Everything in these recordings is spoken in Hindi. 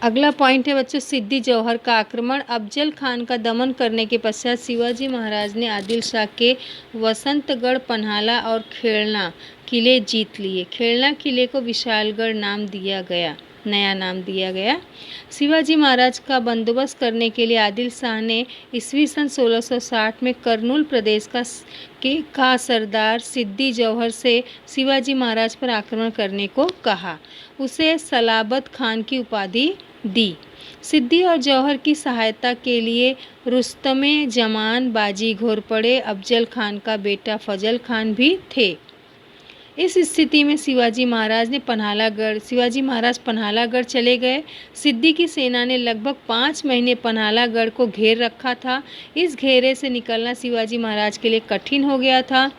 अगला पॉइंट है बच्चों सिद्दी जौहर का आक्रमण। अफजल खान का दमन करने के पश्चात शिवाजी महाराज ने आदिल शाह के वसंतगढ़, पन्हाला और खेड़ना किले जीत लिए। खेड़ना किले को विशालगढ़ नया नाम दिया गया। शिवाजी महाराज का बंदोबस्त करने के लिए आदिल शाह ने ईस्वी सन 1660 में करनूल प्रदेश का सरदार सिद्दी जौहर से शिवाजी महाराज पर आक्रमण करने को कहा। उसे सलाबत खान की उपाधि दी। सिद्दी और जौहर की सहायता के लिए रुस्तमे जमान, बाजी घोरपड़े, अफजल खान का बेटा फजल खान भी थे। इस स्थिति में शिवाजी महाराज पन्हालागढ़ चले गए। सिद्दी की सेना ने लगभग 5 महीने पन्हालागढ़ को घेर रखा था। इस घेरे से निकलना शिवाजी महाराज के लिए कठिन हो गया था।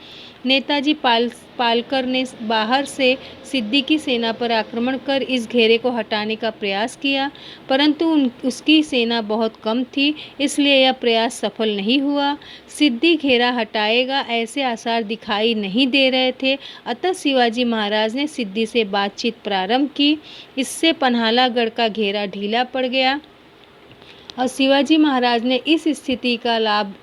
नेताजी पालकर ने बाहर से सिद्दी की सेना पर आक्रमण कर इस घेरे को हटाने का प्रयास किया, परंतु उसकी सेना बहुत कम थी, इसलिए यह प्रयास सफल नहीं हुआ। सिद्दी घेरा हटाएगा ऐसे आसार दिखाई नहीं दे रहे थे, अतः शिवाजी महाराज ने सिद्दी से बातचीत प्रारंभ की। इससे पन्हालागढ़ का घेरा ढीला पड़ गया और शिवाजी महाराज ने इस स्थिति का लाभ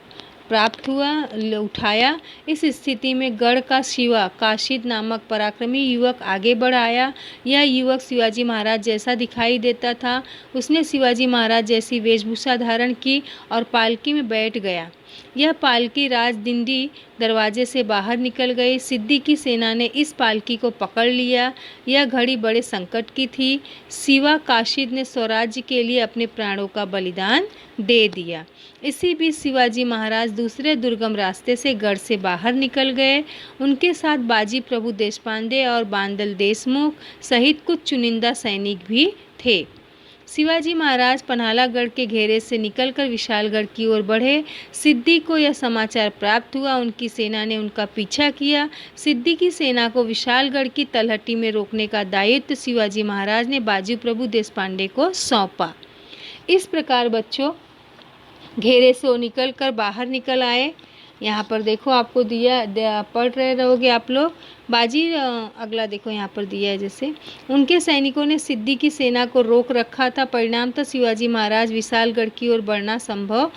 उठाया। इस स्थिति में गढ़ का शिवा काशिद नामक पराक्रमी युवक आगे बढ़ आया। यह युवक शिवाजी महाराज जैसा दिखाई देता था। उसने शिवाजी महाराज जैसी वेशभूषा धारण की और पालकी में बैठ गया। यह पालकी राजदिंडी दरवाजे से बाहर निकल गई। सिद्दी की सेना ने इस पालकी को पकड़ लिया। यह घड़ी बड़े संकट की थी। शिवा काशिद ने स्वराज्य के लिए अपने प्राणों का बलिदान दे दिया। इसी बीच शिवाजी महाराज दूसरे दुर्गम रास्ते से गढ़ से बाहर निकल गए। उनके साथ बाजी प्रभु देशपांडे और बांदल देशमुख सहित कुछ चुनिंदा सैनिक भी थे। शिवाजी महाराज पन्हालागढ़ के घेरे से निकलकर विशालगढ़ की ओर बढ़े। सिद्दी को यह समाचार प्राप्त हुआ। उनकी सेना ने उनका पीछा किया। सिद्दी की सेना को विशालगढ़ की तलहटी में रोकने का दायित्व शिवाजी महाराज ने बाजी प्रभु देशपांडे को सौंपा। इस प्रकार बच्चों घेरे से वो निकल कर बाहर निकल आए। यहाँ पर देखो आपको पढ़ रहे रहोगे आप लोग। अगला देखो यहाँ पर दिया है जैसे उनके सैनिकों ने सिद्दी की सेना को रोक रखा था। परिणामतः शिवाजी महाराज विशालगढ़ की ओर बढ़ना संभव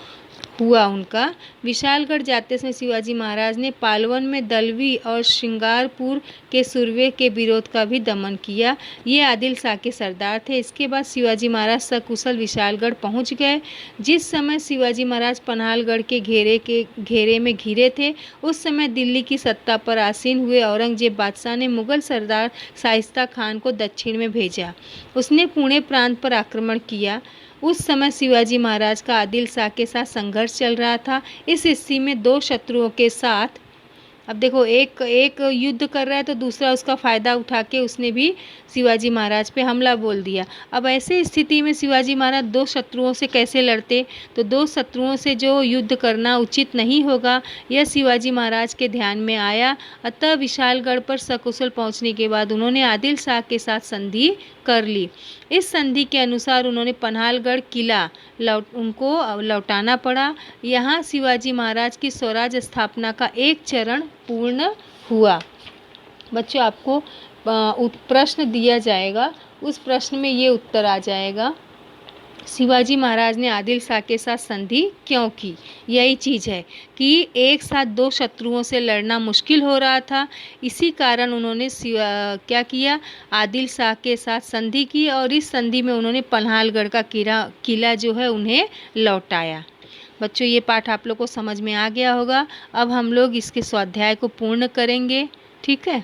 हुआ। उनका विशालगढ़ जाते समय शिवाजी महाराज ने पालवन में दलवी और श्रृंगारपुर के सुरवे के विरोध का भी दमन किया। ये आदिल शाह के सरदार थे। इसके बाद शिवाजी महाराज सकुशल विशालगढ़ पहुंच गए। जिस समय शिवाजी महाराज पन्हालगढ़ के घेरे में घिरे थे, उस समय दिल्ली की सत्ता पर आसीन हुए औरंगजेब बादशाह ने मुगल सरदार शाइस्ता खान को दक्षिण में भेजा। उसने पुणे प्रांत पर आक्रमण किया। उस समय शिवाजी महाराज का आदिल शाह के साथ संघर्ष चल रहा था। इस स्थिति में दो शत्रुओं के साथ अब देखो एक युद्ध कर रहा है तो दूसरा उसका फ़ायदा उठा के उसने भी शिवाजी महाराज पे हमला बोल दिया। अब ऐसे स्थिति में शिवाजी महाराज दो शत्रुओं से कैसे लड़ते, तो दो शत्रुओं से जो युद्ध करना उचित नहीं होगा, यह शिवाजी महाराज के ध्यान में आया। अतः विशालगढ़ पर सकुशल पहुंचने के बाद उन्होंने आदिल शाह के साथ संधि कर ली। इस संधि के अनुसार उन्होंने पन्हालगढ़ किला उनको लौटाना पड़ा। यहाँ शिवाजी महाराज की स्वराज स्थापना का एक चरण पूर्ण हुआ। बच्चों आपको प्रश्न दिया जाएगा, उस प्रश्न में ये उत्तर आ जाएगा शिवाजी महाराज ने आदिल शाह के साथ संधि क्यों की। यही चीज़ है कि एक साथ दो शत्रुओं से लड़ना मुश्किल हो रहा था, इसी कारण उन्होंने क्या किया, आदिल शाह के साथ संधि की और इस संधि में उन्होंने पन्हालगढ़ का किला जो है उन्हें लौटाया। बच्चों ये पाठ आप लोग को समझ में आ गया होगा। अब हम लोग इसके स्वाध्याय को पूर्ण करेंगे, ठीक है।